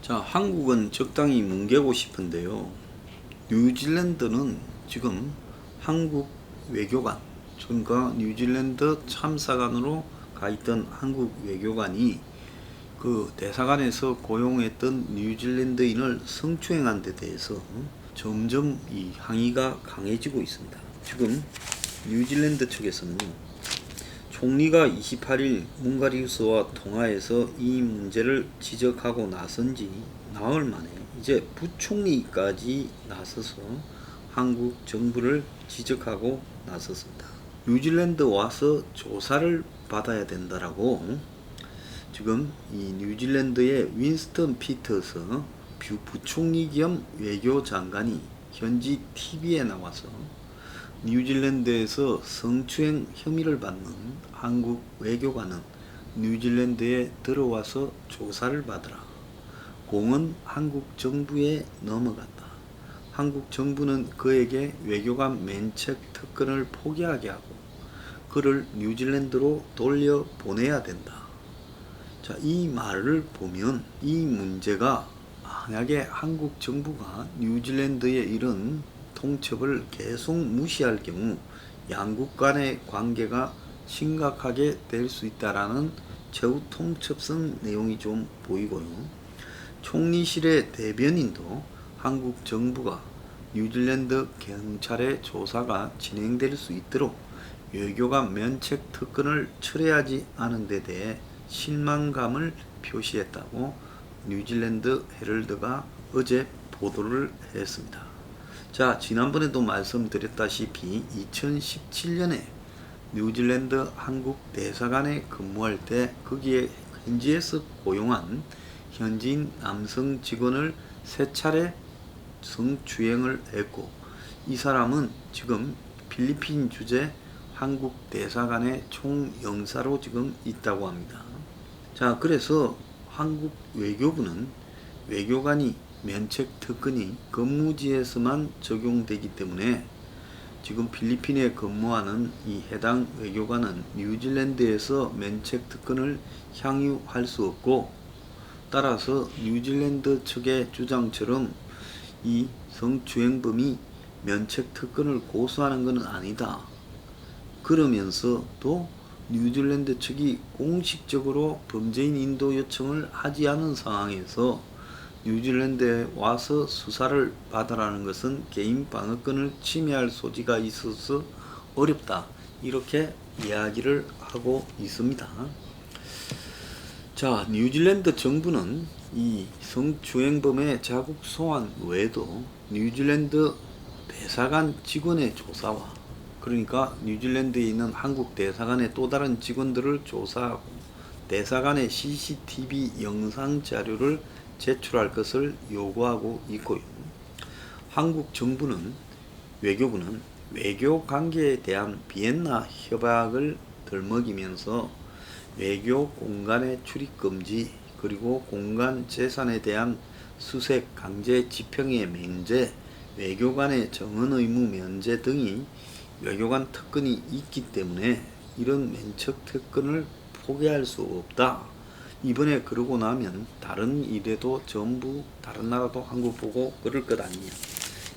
자, 한국은 적당히 뭉개고 싶은데요. 뉴질랜드는 지금 한국 외교관, 그러니까 뉴질랜드 참사관으로 가 있던 한국 외교관이 그 대사관에서 고용했던 뉴질랜드인을 성추행한 데 대해서 점점 이 항의가 강해지고 있습니다. 지금 뉴질랜드 측에서는 총리가 28일 문가리우스와 통화해서 이 문제를 지적하고 나선 지 나흘 만에 이제 부총리까지 나서서 한국 정부를 지적하고 나섰습니다. 뉴질랜드 와서 조사를 받아야 된다라고 지금 이 뉴질랜드의 윈스턴 피터스 부총리 겸 외교장관이 현지 TV에 나와서 뉴질랜드에서 성추행 혐의를 받는 한국 외교관은 뉴질랜드에 들어와서 조사를 받으라. 공은 한국 정부에 넘어갔다. 한국 정부는 그에게 외교관 면책 특권을 포기하게 하고 그를 뉴질랜드로 돌려보내야 된다. 자, 이 말을 보면 이 문제가 만약에 한국 정부가 뉴질랜드의 이런 통첩을 계속 무시할 경우 양국 간의 관계가 심각하게 될 수 있다라는 최후 통첩성 내용이 좀 보이고요. 총리실의 대변인도 한국 정부가 뉴질랜드 경찰의 조사가 진행될 수 있도록 외교관 면책 특권을 철회하지 않은 데 대해 실망감을 표시했다고 뉴질랜드 헤럴드가 어제 보도를 했습니다. 자, 지난번에도 말씀드렸다시피 2017년에 뉴질랜드 한국 대사관에 근무할 때 거기에 현지에서 고용한 현지인 남성 직원을 3차례 성추행을 했고 이 사람은 지금 필리핀 주재 한국 대사관의 총영사로 지금 있다고 합니다. 자, 그래서 한국 외교부는 외교관이 면책 특권이 근무지에서만 적용되기 때문에 지금 필리핀에 근무하는 이 해당 외교관은 뉴질랜드에서 면책 특권을 향유할 수 없고 따라서 뉴질랜드 측의 주장처럼 이 성추행범이 면책 특권을 고수하는 것은 아니다. 그러면서도 뉴질랜드 측이 공식적으로 범죄인 인도 요청을 하지 않은 상황에서 뉴질랜드에 와서 수사를 받으라는 것은 개인 방어권을 침해할 소지가 있어서 어렵다. 이렇게 이야기를 하고 있습니다. 자, 뉴질랜드 정부는 이 성추행범의 자국 소환 외에도 뉴질랜드 대사관 직원의 조사와 그러니까 뉴질랜드에 있는 한국 대사관의 또 다른 직원들을 조사하고 대사관의 CCTV 영상 자료를 제출할 것을 요구하고 있고요. 한국 정부는 외교부는 외교 관계에 대한 비엔나 협약을 덜먹이면서 외교 공간의 출입 금지 그리고 공간 재산에 대한 수색 강제 집행의 면제 외교관의 정언 의무 면제 등이 외교관 특권이 있기 때문에 이런 면책 특권을 포기할 수 없다. 이번에 그러고 나면 다른 일에도 전부 다른 나라도 한국 보고 그럴 것 아니냐.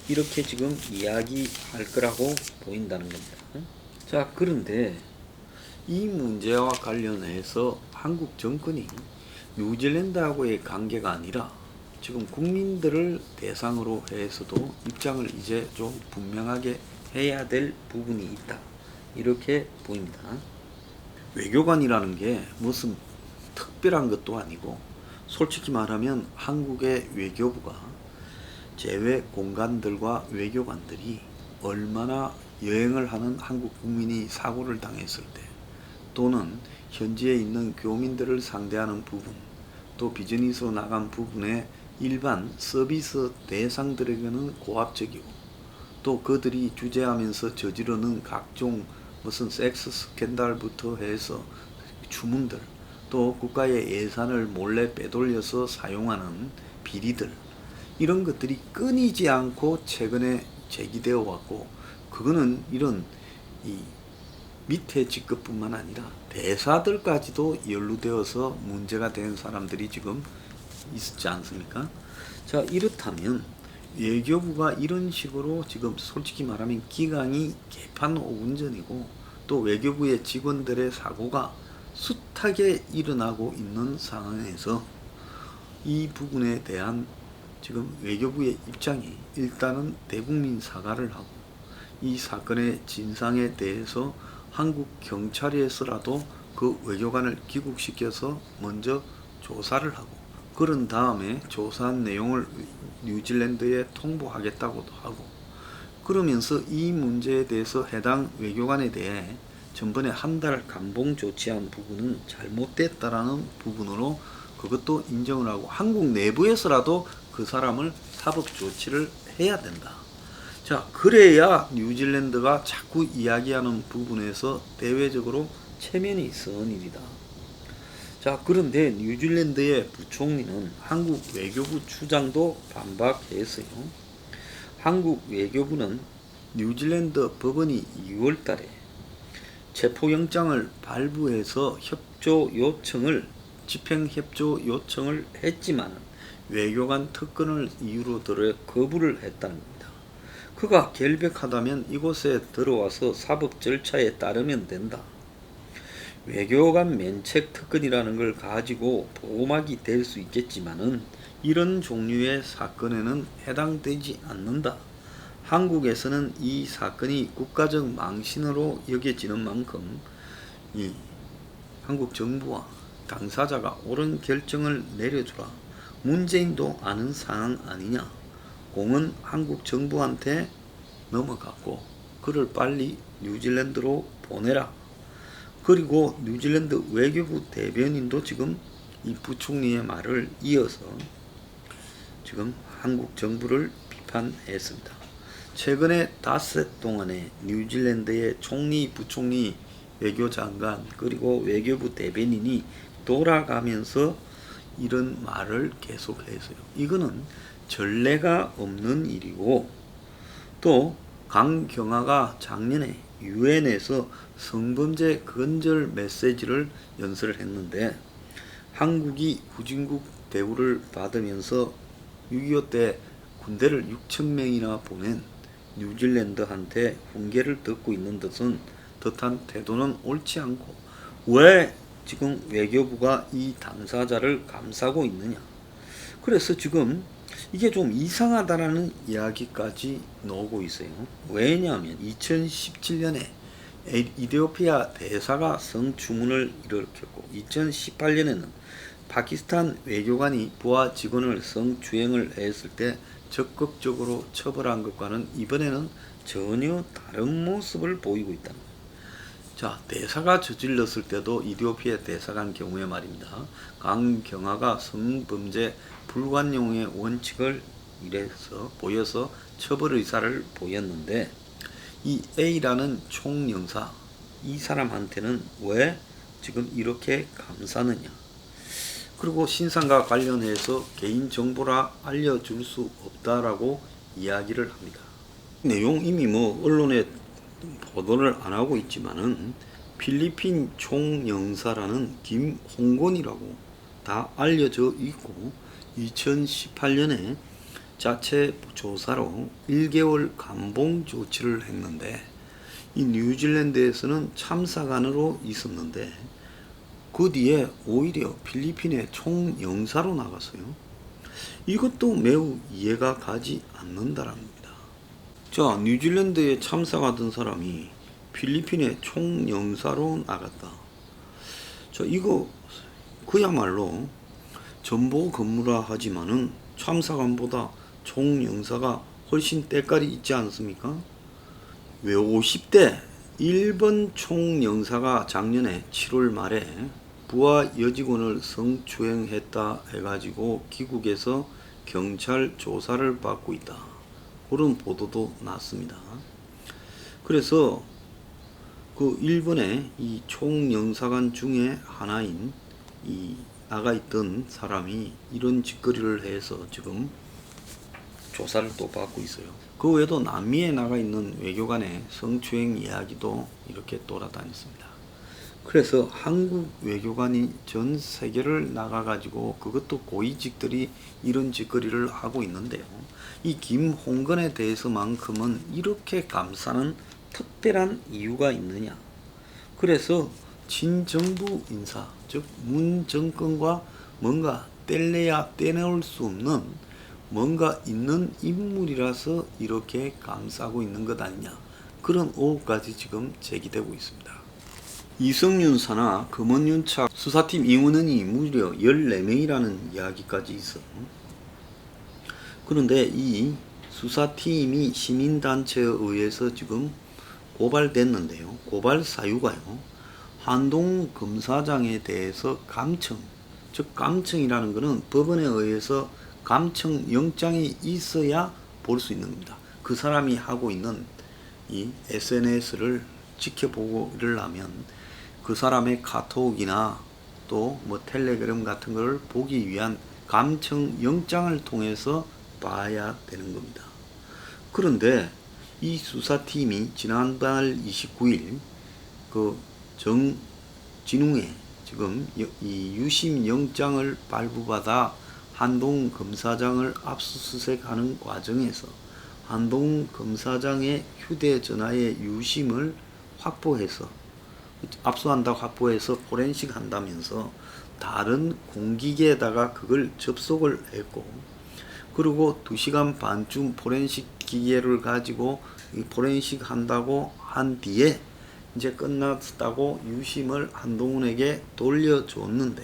이렇게 지금 이야기할 거라고 보인다는 겁니다. 자, 그런데 이 문제와 관련해서 한국 정권이 뉴질랜드하고의 관계가 아니라 지금 국민들을 대상으로 해서도 입장을 이제 좀 분명하게 해야 될 부분이 있다. 이렇게 보입니다. 외교관이라는 게 무슨 특별한 것도 아니고 솔직히 말하면 한국의 외교부가 제외 공간들과 외교관들이 얼마나 여행을 하는 한국 국민이 사고를 당했을 때 또는 현지에 있는 교민들을 상대하는 부분 또 비즈니스로 나간 부분에 일반 서비스 대상들에게는 고압적이고 또 그들이 주재하면서 저지르는 각종 무슨 섹스 스캔들부터 해서 주문들 또 국가의 예산을 몰래 빼돌려서 사용하는 비리들 이런 것들이 끊이지 않고 최근에 제기되어 왔고 그거는 이런 이 밑에 직급뿐만 아니라 대사들까지도 연루되어서 문제가 된 사람들이 지금 있었지 않습니까? 자, 이렇다면 외교부가 이런 식으로 지금 솔직히 말하면 기강이 개판 5분 전이고 또 외교부의 직원들의 사고가 숱하게 일어나고 있는 상황에서 이 부분에 대한 지금 외교부의 입장이 일단은 대국민 사과를 하고 이 사건의 진상에 대해서 한국 경찰에서라도 그 외교관을 귀국시켜서 먼저 조사를 하고 그런 다음에 조사한 내용을 뉴질랜드에 통보하겠다고도 하고 그러면서 이 문제에 대해서 해당 외교관에 대해 전번에 한 달 감봉 조치한 부분은 잘못됐다라는 부분으로 그것도 인정을 하고 한국 내부에서라도 그 사람을 사법 조치를 해야 된다. 자, 그래야 뉴질랜드가 자꾸 이야기하는 부분에서 대외적으로 체면이 있은 일이다. 자, 그런데 뉴질랜드의 부총리는 한국 외교부 추장도 반박했어요. 한국 외교부는 뉴질랜드 법원이 2월 달에 체포영장을 발부해서 집행협조 요청을 했지만 외교관 특권을 이유로 들어 거부를 했다는 겁니다. 그가 결백하다면 이곳에 들어와서 사법 절차에 따르면 된다. 외교관 면책 특권이라는 걸 가지고 보호막이 될 수 있겠지만은 이런 종류의 사건에는 해당되지 않는다. 한국에서는 이 사건이 국가적 망신으로 여겨지는 만큼 이 한국 정부와 당사자가 옳은 결정을 내려주라. 문재인도 아는 상황 아니냐. 공은 한국 정부한테 넘어갔고 그를 빨리 뉴질랜드로 보내라. 그리고 뉴질랜드 외교부 대변인도 지금 이 부총리의 말을 이어서 지금 한국 정부를 비판했습니다. 최근에 닷새 동안에 뉴질랜드의 총리, 부총리, 외교장관 그리고 외교부 대변인이 돌아가면서 이런 말을 계속했어요. 이거는 전례가 없는 일이고 또 강경화가 작년에 유엔에서 성범죄 근절 메시지를 연설을 했는데 한국이 후진국 대우를 받으면서 6.25 때 군대를 6,000명이나 보낸 뉴질랜드한테 훈계를 듣고 있는 듯한 태도는 옳지 않고 왜 지금 외교부가 이 당사자를 감싸고 있느냐. 그래서 지금 이게 좀 이상하다라는 이야기까지 나오고 있어요. 왜냐하면 2017년에 이디오피아 대사가 성추문을 일으켰고 2018년에는 파키스탄 외교관이 부하 직원을 성추행을 했을 때 적극적으로 처벌한 것과는 이번에는 전혀 다른 모습을 보이고 있다. 자, 대사가 저질렀을 때도 이디오피아 대사관 경우에 말입니다. 강경화가 성범죄 불관용의 원칙을 보여서 처벌 의사를 보였는데 이 A라는 총영사 이 사람한테는 왜 지금 이렇게 감싸느냐. 그리고 신상과 관련해서 개인정보라 알려줄 수 없다라고 이야기를 합니다. 내용 이미 언론에 보도를 안 하고 있지만은 필리핀 총영사라는 김홍곤이라고 다 알려져 있고 2018년에 자체 조사로 1개월 감봉 조치를 했는데 이 뉴질랜드에서는 참사관으로 있었는데 그 뒤에 오히려 필리핀의 총영사로 나갔어요. 이것도 매우 이해가 가지 않는다는 겁니다. 자, 뉴질랜드에 참사가던 사람이 필리핀의 총영사로 나갔다. 자, 이거 그야말로 전보 근무라 하지만은 참사관보다 총영사가 훨씬 때깔이 있지 않습니까? 왜 50대 일본 총영사가 작년에 7월 말에 부하 여직원을 성추행했다 해가지고 귀국에서 경찰 조사를 받고 있다. 그런 보도도 났습니다. 그래서 그 일본의 이 총영사관 중에 하나인 이 나가 있던 사람이 이런 짓거리를 해서 지금 조사를 또 받고 있어요. 그 외에도 남미에 나가 있는 외교관의 성추행 이야기도 이렇게 돌아다녔습니다. 그래서 한국 외교관이 전 세계를 나가가지고 그것도 고위직들이 이런 짓거리를 하고 있는데요. 이 김홍건에 대해서만큼은 이렇게 감싸는 특별한 이유가 있느냐. 그래서 친정부 인사, 즉 문 정권과 뭔가 뗄래야 떼내올 수 없는 뭔가 있는 인물이라서 이렇게 감싸고 있는 것 아니냐. 그런 의혹까지 지금 제기되고 있습니다. 이성윤 사나 금원윤착 수사팀 임원원이 무려 14명이라는 이야기까지 있어. 그런데 이 수사팀이 시민단체에 의해서 지금 고발됐는데요. 고발 사유가요. 한동훈 검사장에 대해서 감청, 즉 감청이라는 것은 법원에 의해서 감청 영장이 있어야 볼 수 있는 겁니다. 그 사람이 하고 있는 이 SNS를 지켜보고를 하면 그 사람의 카톡이나 또 뭐 텔레그램 같은 걸 보기 위한 감청 영장을 통해서 봐야 되는 겁니다. 그런데 이 수사팀이 지난달 29일 그 정진웅의 지금 이 유심 영장을 발부받아 한동훈 검사장을 압수수색하는 과정에서 한동훈 검사장의 휴대전화의 유심을 확보해서 압수한다고 확보해서 포렌식 한다면서 다른 공기계에다가 그걸 접속을 했고, 그리고 2시간 반쯤 포렌식 기계를 가지고 포렌식 한다고 한 뒤에 이제 끝났다고 유심을 한동훈에게 돌려줬는데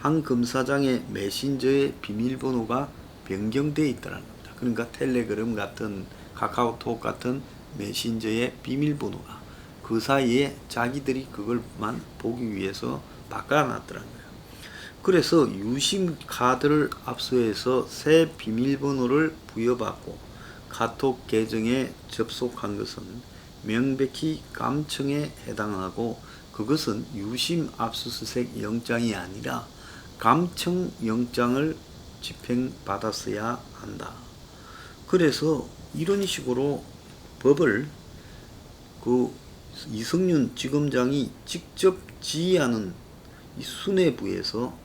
한 검사장의 메신저의 비밀번호가 변경되어 있다는 겁니다. 그러니까 텔레그램 같은 카카오톡 같은 메신저의 비밀번호가 그 사이에 자기들이 그걸만 보기 위해서 바꿔놨더라는 거예요. 그래서 유심 카드를 압수해서 새 비밀번호를 부여받고 카톡 계정에 접속한 것은 명백히 감청에 해당하고 그것은 유심 압수수색 영장이 아니라 감청 영장을 집행받았어야 한다. 그래서 이런 식으로 법을 그 이성윤 지검장이 직접 지휘하는 이 수뇌부에서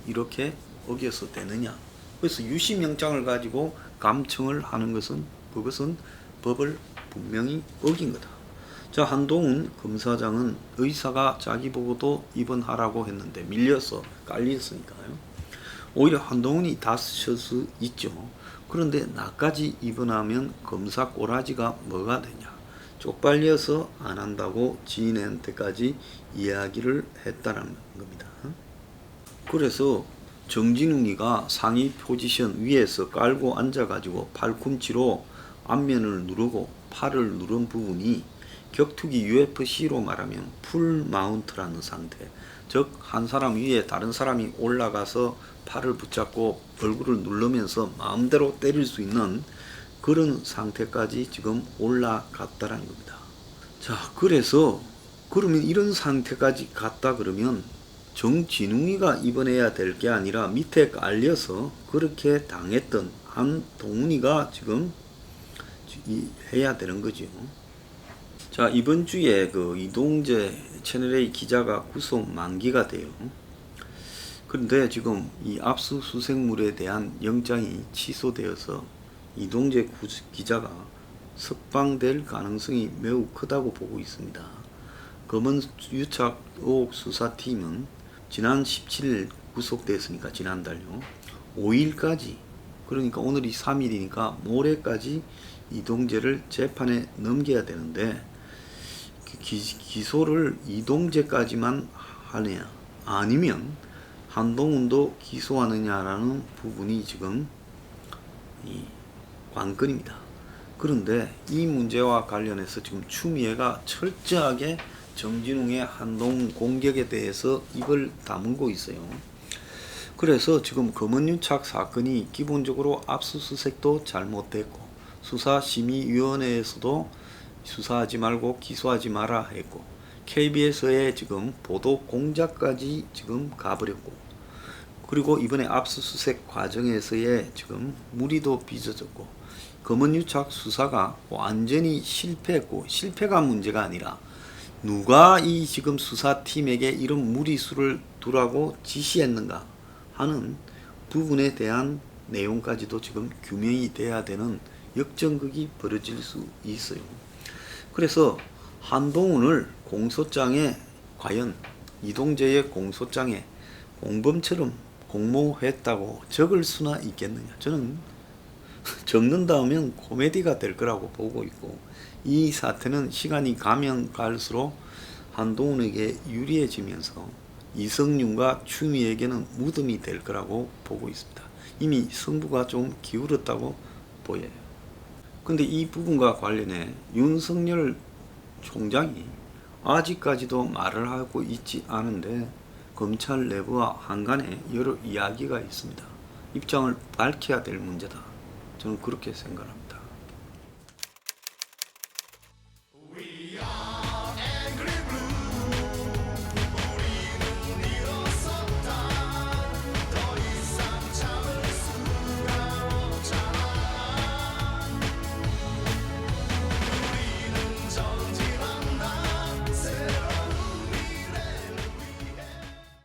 이렇게 어겨서 되느냐. 그래서 유심영장을 가지고 감청을 하는 것은 그것은 법을 분명히 어긴 거다. 자, 한동훈 검사장은 의사가 자기 보고도 입원하라고 했는데 밀려서 깔렸으니까요. 오히려 한동훈이 다스칠 수 있죠. 그런데 나까지 입원하면 검사 꼬라지가 뭐가 되냐. 쪽팔려서 안 한다고 지인한테까지 이야기를 했다는 겁니다. 그래서 정진웅이가 상위 포지션 위에서 깔고 앉아가지고 팔꿈치로 앞면을 누르고 팔을 누른 부분이 격투기 UFC로 말하면 풀 마운트라는 상태, 즉 한 사람 위에 다른 사람이 올라가서 팔을 붙잡고 얼굴을 누르면서 마음대로 때릴 수 있는 그런 상태까지 지금 올라갔다라는 겁니다. 자, 그래서 그러면 이런 상태까지 갔다 그러면 정진웅이가 입원해야 될 게 아니라 밑에 깔려서 그렇게 당했던 한동훈이가 지금 해야 되는 거죠. 자, 이번 주에 그 이동재 채널A 기자가 구속 만기가 돼요. 그런데 지금 이 압수수색물에 대한 영장이 취소되어서 이동재 기자가 석방될 가능성이 매우 크다고 보고 있습니다. 검언유착 의혹 수사팀은 지난 17일 구속됐으니까 지난달요. 5일까지, 그러니까 오늘이 3일이니까 모레까지 이동재를 재판에 넘겨야 되는데 기소를 이동재까지만 하느냐 아니면 한동훈도 기소하느냐라는 부분이 지금 이 관건입니다. 그런데 이 문제와 관련해서 지금 추미애가 철저하게 정진웅의 한동훈 공격에 대해서 입을 다물고 있어요. 그래서 지금 검언유착 사건이 기본적으로 압수수색도 잘못됐고 수사심의위원회에서도 수사하지 말고 기소하지 마라 했고 KBS의 지금 보도 공작까지 지금 가버렸고, 그리고 이번에 압수수색 과정에서의 지금 무리도 빚어졌고 검언유착 수사가 완전히 실패했고, 실패가 문제가 아니라 누가 이 지금 수사팀에게 이런 무리수를 두라고 지시했는가 하는 부분에 대한 내용까지도 지금 규명이 돼야 되는 역전극이 벌어질 수 있어요. 그래서 한동훈을 공소장에 과연 이동재의 공소장에 공범처럼 공모했다고 적을 수나 있겠느냐. 저는 적는다 하면 코미디가 될 거라고 보고 있고, 이 사태는 시간이 가면 갈수록 한동훈에게 유리해지면서 이성윤과 추미애에게는 무덤이 될 거라고 보고 있습니다. 이미 승부가 좀 기울었다고 보여요. 근데 이 부분과 관련해 윤석열 총장이 아직까지도 말을 하고 있지 않은데 검찰 내부와 한간에 여러 이야기가 있습니다. 입장을 밝혀야 될 문제다. 저는 그렇게 생각합니다.